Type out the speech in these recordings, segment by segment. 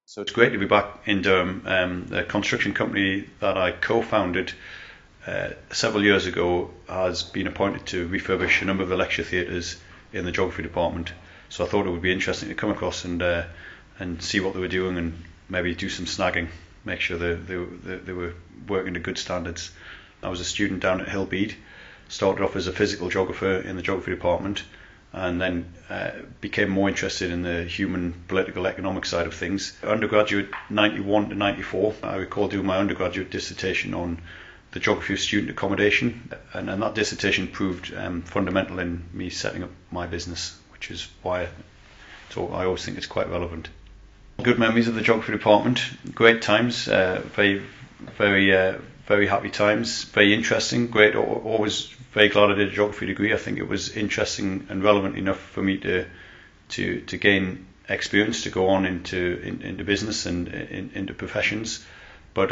So it's great to be back in Durham. The construction company that I co-founded several years ago has been appointed to refurbish a number of the lecture theatres in the geography department. So I thought it would be interesting to come across and see what they were doing and maybe do some snagging, make sure they were working to good standards. I was a student down at Hillbead, started off as a physical geographer in the geography department, and then became more interested in the human, political, economic side of things. Undergraduate 91 to 94, I recall doing my undergraduate dissertation on the geography of student accommodation, and that dissertation proved fundamental in me setting up my business, which is why I always think it's quite relevant. Good memories of the geography department, great times, very happy times, very interesting, great, always very glad I did a geography degree. I think it was interesting and relevant enough for me to gain experience to go on into business and into professions, but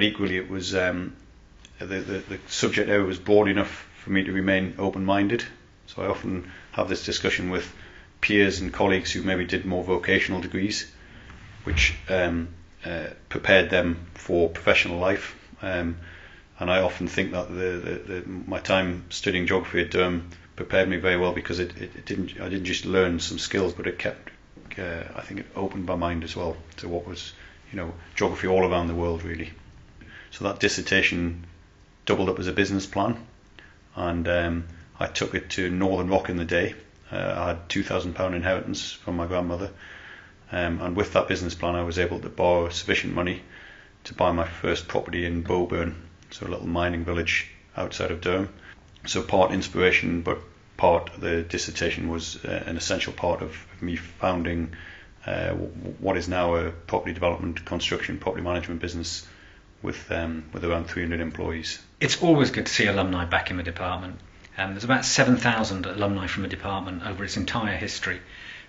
equally it was the subject area was broad enough for me to remain open-minded. So I often have this discussion with peers and colleagues who maybe did more vocational degrees, which prepared them for professional life. And I often think that my time studying geography at Durham prepared me very well, because I didn't just learn some skills, but it kept I think it opened my mind as well to what was geography all around the world really. So that dissertation doubled up as a business plan, and I took it to Northern Rock in the day. I had £2,000 inheritance from my grandmother, and with that business plan I was able to borrow sufficient money to buy my first property in Boburn, so a little mining village outside of Durham. So part inspiration, but part the dissertation was an essential part of me founding what is now a property development, construction, property management business with around 300 employees. It's always good to see alumni back in the department. There's about 7,000 alumni from the department over its entire history,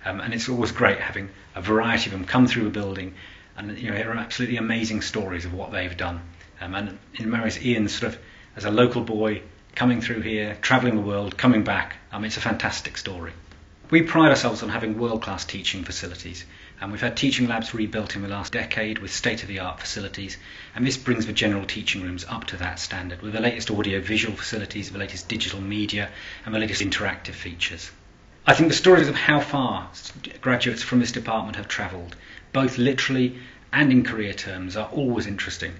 and it's always great having a variety of them come through a building and hear absolutely amazing stories of what they've done. And in marries Ian sort of as a local boy coming through here, travelling the world, coming back. It's a fantastic story. We pride ourselves on having world-class teaching facilities, and we've had teaching labs rebuilt in the last decade with state-of-the-art facilities, and this brings the general teaching rooms up to that standard with the latest audio-visual facilities, the latest digital media, and the latest interactive features. I think the stories of how far graduates from this department have travelled, both literally and in career terms, are always interesting.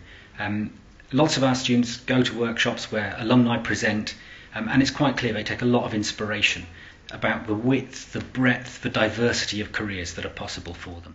Lots of our students go to workshops where alumni present, and it's quite clear they take a lot of inspiration about the width, the breadth, the diversity of careers that are possible for them.